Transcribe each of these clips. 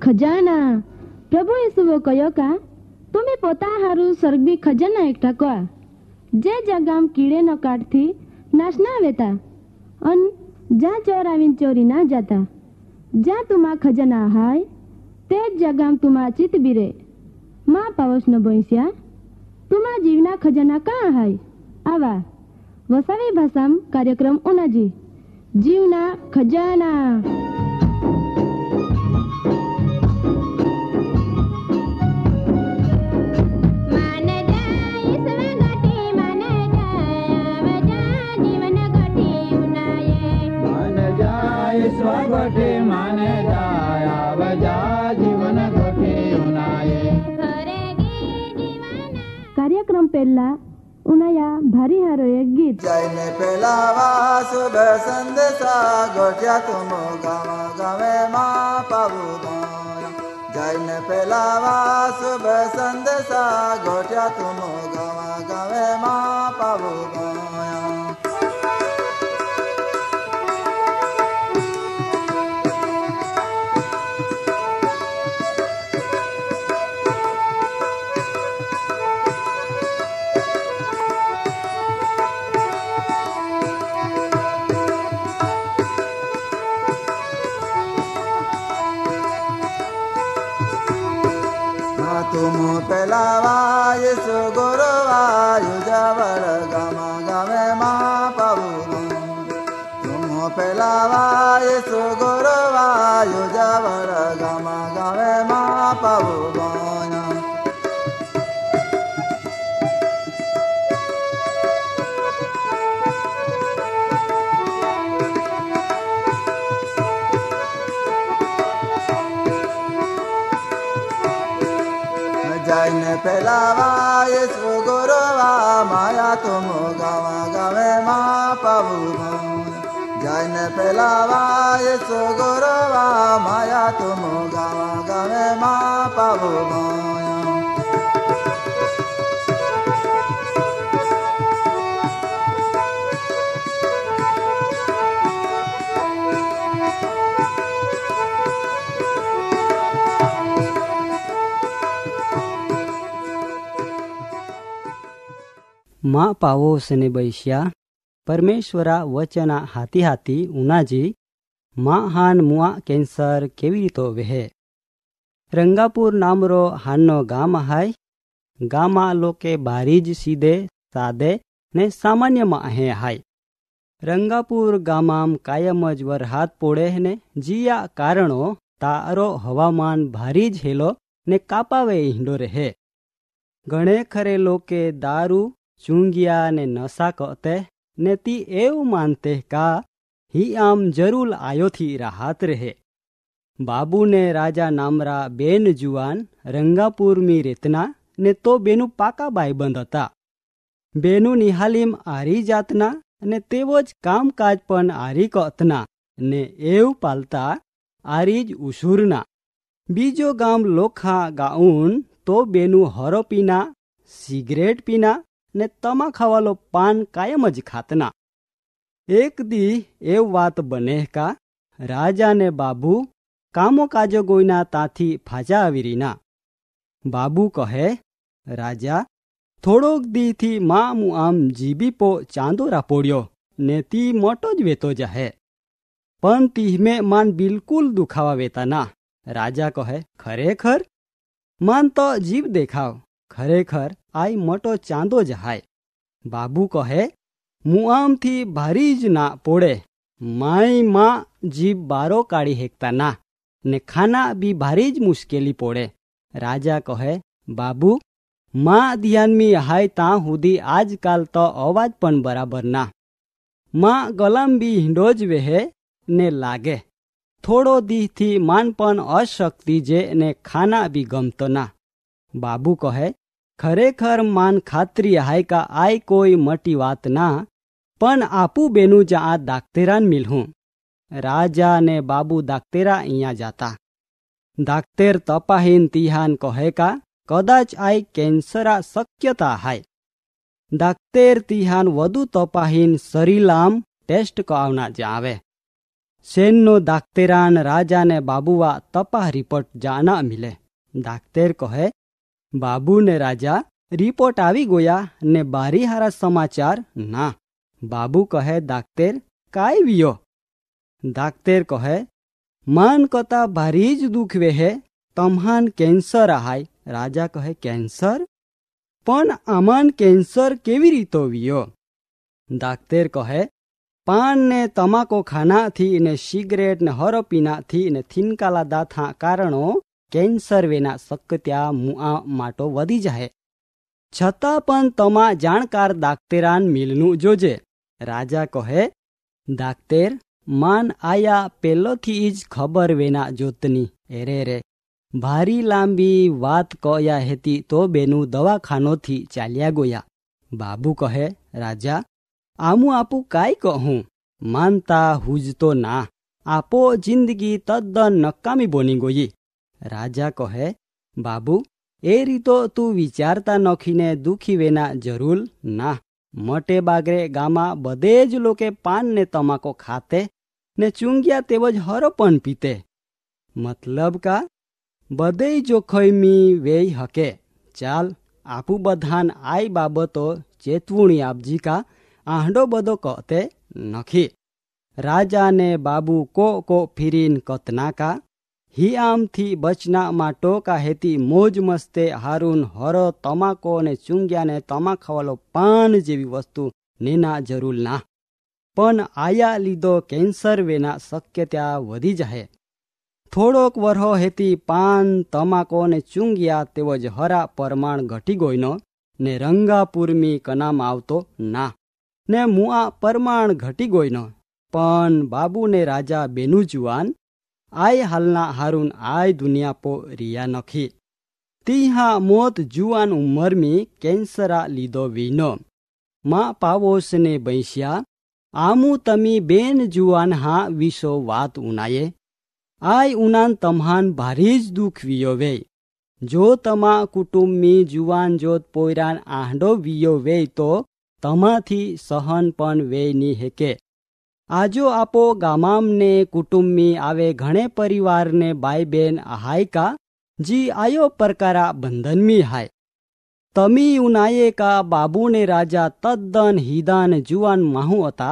खजाना प्रभु यीशुओ कहो का तुम्हें पोता हारू स्वर्गीय खजाना एकठा कोआ जे जगाम कीड़े न काटथी नाश ना वेता अन जा चोर आवीन चोरी ना जाता जा तुमा खजाना हाय ते जगाम तुमा चित बिरे माँ पावस न बोईस्या तुमा जीवना खजाना कहाँ हाय आवा वसावी भाषाम कार्यक्रम उनाजी जीवना खजाना। कार्यक्रम पहला उनाया भारी हारो एक गीत जायने पेलावा शुभ संदेशा गोठ्या तुम गावा गावे माँ पावु जायने पेलावा शुभ संदेशा गोठ्या तुम गावा गावे माँ पावु तुम पेलावा यीशु गुरुवा युजावर गामा गावे माँ पावु तुम पेलावा यीशु गुरुवा युजावर गामा गावे माँ पावु जायने पेलावा यीशु गुरुवा माया तुम गावा गावे माँ पावु जायने पेलावा यीशु गुरुवा माया तुम गावा गावे माँ पावु मा पावो सने बैश्या परमेश्वरा वचना हाथी हाथी उनाजी मा हान मुआ कैंसर केवी तो वेहे रंगापुर नामरो हानो गाम हाय गामा लोके बारीज सीधे सादे ने सामान्य मा हे हाय रंगापुर गामाम कायम ज वरहात पोड़े ने जिया कारणो तारो हवामान भारीज हेलो ने कापावे हिंडो रहे घणे खरे लोके दारू चूंगिया ने नशा कहते ने ती एव मानते का ही आम जरूर आयो थी राहत रहे बाबू ने राजा नामरा बेन जुआन रंगापुर में रेतना ने तो बेनु पाका बाईबंद था बेनु निहालीम आरी जातना ने तेवोज काम काज पण आरी कहतना ने एव पालता आरीज उसूरना बीजो गाम लोखा गाउन तो बेनु हरो पीना सिगरेट पीना ने तमा खावालो पान कायम ज खातना एक दी एव वात बने का राजा ने बाबू कामो काजो गोईना ताथी फाजा आवीरीना बाबू कहे राजा थोड़ोक दी थी मां मुआम जीबी पो चांदो रापोड़ियो ने ती मोटो ज वेतो जाहे पण तीहमे मान बिल्कुल दुखावा वेता ना राजा कहे खरेखर मान तो जीव देखाव खरेखर आई मोटो चांदो जहाय बाबू कहे मुआम थी भारीज ना पोड़े माई माँ जीव बारो काढ़ी हेकता ना ने खाना भी भारीज मुश्केली पोड़े राजा कहे बाबू माँ ध्यान में हाय ता हुदी आजकाल तो अवाज पण बराबर ना माँ गलम भी हिंडोज वेहे ने लागे थोड़ो दी थी मान पण अशक्ति जे ने खाना भी गमतो ना बाबू कहे खरेखर मान खातरी हाय का आई कोई मटी वात ना पण आपू बेनु जा दाक्तेरान मिलहूं राजा ने बाबू दाक्तेरा इया जाता दाक्तेर तपाहीन तिहान कहे का कदाच आई कैंसरा शक्यता हाय दाक्तेर तिहान वधु तपाहीन शरीलाम टेस्ट करावना जावे सेन दाक्तेरान राजा ने बाबुआ तपा रिपोर्ट जाना मिले। दाक्तेर कहे बाबू ने राजा रिपोर्ट आवी गोया ने बारी हारा समाचार ना। बाबू कहे दाक्तेर काई वियो। दाक्तेर कहे मान कता भारी ज दुख वे है, तम्हान कैंसर आहाय। राजा कहे कैंसर पण आमान कैंसर केवी रीतो वियो। दाक्तेर कहे पान ने तमाको खाना थी ने सिगरेट ने हरो पीना थी ने थिनकाला दाथा कारणो कैंसर वेना शक्यता मुआ माटो वधी जाए। छता पण तमा जाणकार दाक्तेरान मिलनु जोजे। राजा कहे दाक्तेर मान आया पेलो थी ज खबर वेना जोतनी। एरे रे भारी लांबी वात कया हेती तो बेनु दवाखानो थी चाल्या गोया। बाबू कहे राजा आमू आपू काई कहूं, मानता हुजतो ना, आपो जिंदगी तद्दन नकामी बोनी गोई। राजा कहे बाबू ए रीतो तू विचारता नखीने दुखी वेना जरूर ना। मोटे बागरे गामा बधे ज लोके पान ने तमाको खाते ने चूंगिया तेवज हरोपन पीते। मतलब का बधे जोखमी वेई हके। चाल आपू बधान आई बाबतो चेतवणी आपजी का आंडो बदो कहते नखी। राजा ने बाबू को फिरीन कतना का ही आम थी बचना माटो का हेती मोज मस्ते हारून हरो तमाको ने चूंग्या ने तमा खावालो पान जेवी वस्तु नेना जरूर ना। पण आया लीधो कैंसर वेना शक्यता वधी जाए। थोड़ोक वरहो हेती पान तमाको ने चूंग्या तेवज हरा परमाण घटी गोईनो ने रंगापुरमी कनाम आवतो ना ने मुआ परमाण घटी गोईनो। पण बाबू ने राजा बेनु जुआन आय हालना हारून आय दुनिया पो रिया नखी। तीहा मोत जुआन उमर में कैंसरा लीधो वीनो। माँ पावोस ने बैस्या आमू तमी बेन जुआन हा विशो वात उनाये। आय उनान तम्हान भारीज दुख वियो वे। जो तमा कुटुंब में जुआन जोत पोयरान आंडो वियो वे तो तमाथी सहन पण वे नी हेके। आजो आपो गामाम ने कुटुंब में आवे घणे परिवार ने बाई बेन आहाय का जी आयो परकारा बंधन में हाय। तमी उनाये का बाबू ने राजा तद्दन हिदान जुआन माहू अता।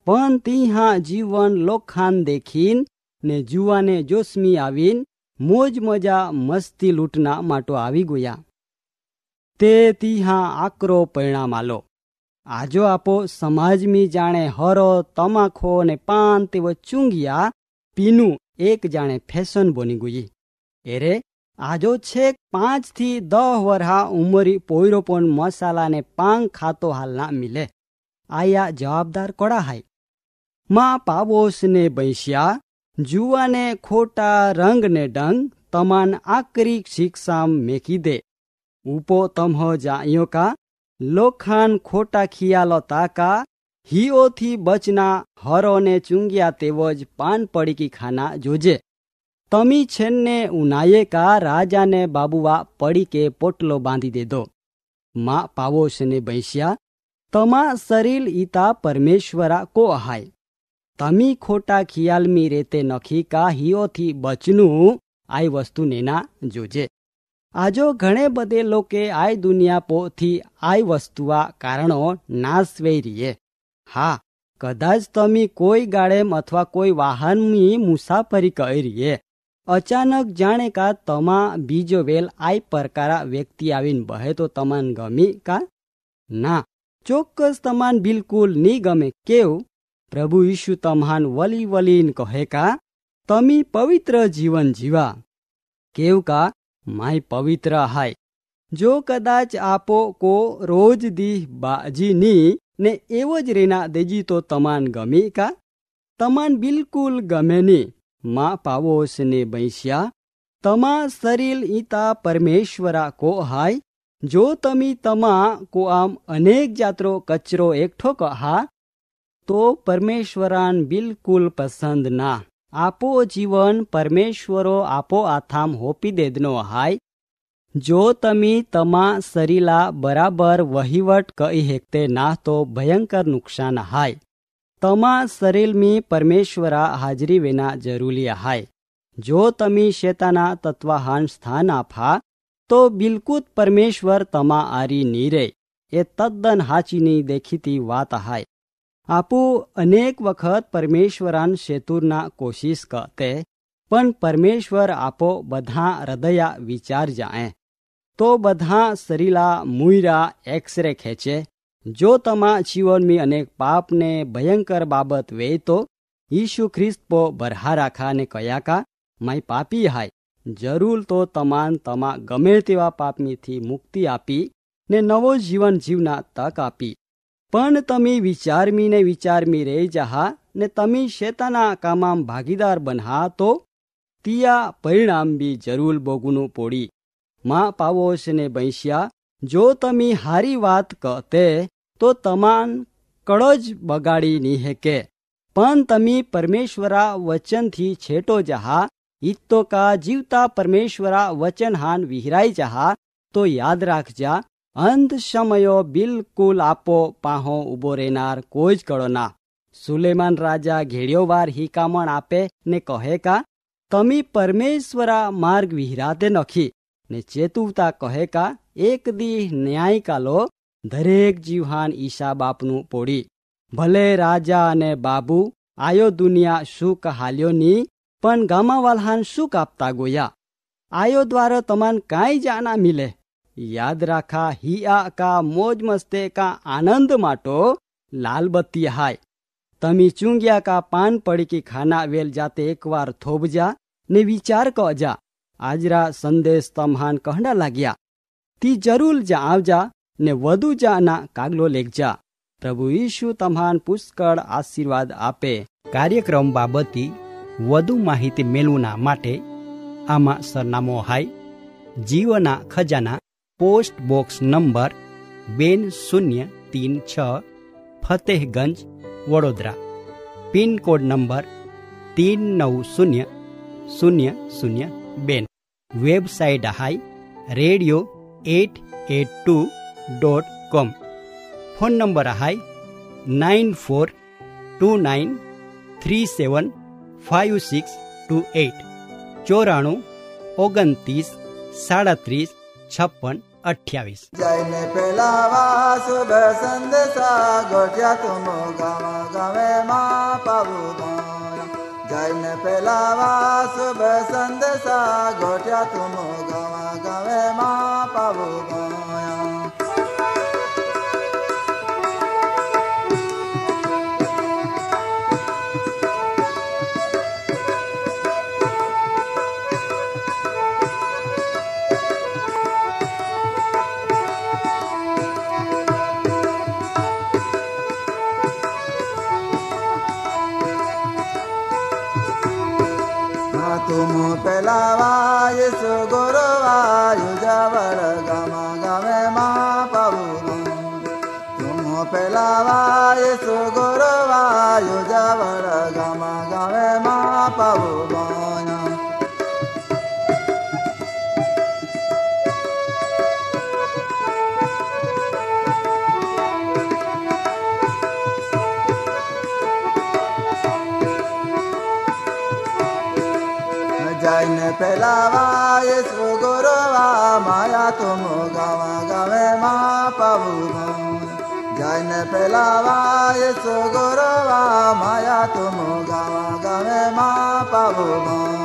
पण तीहा जीवन लोखान देखीन ने जुआने जोस्मी आवीन मोज मजा मस्ती लूटना माटो आवी गोया। ते तीहा आकरो परिणाम आलो। आजो आपो समाज में जाने हरो तमाखो ने पान तेव चूंगिया पीनु एक जाने फैशन बनी गई। एरे आजो छेक 5 થી 10 वर्हा उमरी पोयरोपन मसाला ने पांग खातो हाल ना मिले। आया जवाबदार कोड़ा हाय। माँ पावोस ने बैस्या जुआ ने खोटा रंग ने डंग तमान आकरी शिक्षा मेकी दे। उपो तमहो जाइयो का लोखान खोटा खियालो ताका हिओ थी बचना हरो ने चूंगिया तेवज पान पड़ी की खाना जोजे। तमी छेन्ने उनाये का राजा ने बाबुआ पड़ी के पोटलो बांधी दे दो। माँ पावोश ने बैस्या तमा शरीर ईता परमेश्वरा को आहाय। तमी खोटा खियाल में रेते नखी का हिओ थी बचनु आई वस्तु नेना जोजे। आजो घणे बधे लोके आय दुनिया पो थी आय वस्तुआ कारणो नाश वे रिये। हाँ कदाच तमी कोई गाड़ेम अथवा कोई वाहन में मुसाफरी करी रिये। अचानक जाने का तमा बीजो वेल आय परकारा व्यक्ति आवीन बहे तो तमान गमी का ना। चोक्कस तमान बिल्कुल नी गमे। केव प्रभु यीशु तम्हान वली वलीन कहे का तमी पवित्र जीवन जीवा। केव का माय पवित्र हाय। जो कदाच आपो को रोज दी बाजी नी ने एवज रेना देजी तो तमान गमी का तमान बिल्कुल गमे नी। माँ पावोस ने बैस्या तमा शरीर ईता परमेश्वरा को हाय। जो तमी तमा को आम अनेक जात्रो कचरो एकठो कहा तो परमेश्वरान बिल्कुल पसंद ना। आपो जीवन परमेश्वरो आपो आथाम होपी देदनो हाय। जो तमी तमा शरीला बराबर वहीवट कई हेकते ना तो भयंकर नुकसान हाय। तमा शरीर में परमेश्वरा हाजरी विना जरूरी है। जो तमी शेताना तत्वाहान स्थान आपा तो बिल्कुल परमेश्वर तमा आरी नी रे। ए तद्दन हाचीनी देखीती वात है। आपू अनेक वखत परमेश्वरान शेतूरना कोशिश करते, पण परमेश्वर आपो बधा हृदया विचार जाए तो बधा शरीला मुईरा एक्सरे खेचे। जो तमा जीवन में अनेक पाप ने भयंकर बाबत वे तो यीशु ख्रिस्त पो बरहा राखा ने कया का माई पापी हाय। जरूर तो तमान तमा गमे तेवा पापमी थी मुक्ति आपी ने नवो जीवन जीवना तक आपी। पण तमी विचारमी ने विचारमी रही जहा ने तमी शेताना कामाम भागीदार बनहा तो तिया परिणाम भी जरूर बोगुनु पोड़ी। माँ पावोश ने बैस्या जो तमी हारी बात कहते तो तमान कड़ज बगाड़ी नी है के, पण तमी परमेश्वरा वचन थी छेटो जहा इतो का जीवता परमेश्वरा वचन हान विहराई जहा तो याद राख जा अंत समयो बिल्कुल आपो पाहो उबो रेनार कोई कड़ो ना। सुलेमान राजा घेड़ियो वार ही कामण आपे ने कहे का तमी परमेश्वरा मार्ग विहराते नखी ने चेतुवता कहे का एक दी न्याय कालो दरेक जीवहान ईशा बापनु पोड़ी। भले राजा ने बाबू आयो दुनिया सुख हाल्यो नी पण गामावालहान सुख आपता गोया। आयो द्वारा तमान काई जाना मिले। याद राखा हिया का मोज मस्ते का आनंद माटो लाल बत्ती हाय। तमी चुंगिया का पान पड़ी की खाना वेल जाते एक बार थोब जा ने विचार क जा आजरा संदेश तमहान कहना लाग्या ती जरूर जा आवजा ने वधु जाना कागलो लेख जा। प्रभु यीशु तमहान पुष्कळ आशीर्वाद आपे। कार्यक्रम बाबती વધુ માહિતી મેળવના માટે આમાં સરનામો હાય જીવના ખજાના post box number 2036 Fatehganj Vadodara pin code number 390002 website હાય radio882.com ફોન નંબર હાય 9429375628 94 29 37 56 28। જઈને પેલાવા શુભ સંદેશા ગોઠ્યા તુમ ગાવા ગાવે માં પાવું જઈને પેલાવા શુભ સંદેશા ગોઠ્યા તુમ ગાવા ગાવે માં પાવું तुम पेलावा येसु गोरवा युजावर गामा गावे माँ पाऊ तुम पेलावा येसु गोरवा युजावर गामा गावे माँ पाऊ જઈને પેલાવા યેસુ ગોરવા માયા તુમ ગાવા ગાવે માં પાવું જઈને પેલાવા યેસુ ગોરવા માયા તુમ ગાવા ગાવે માં પાવું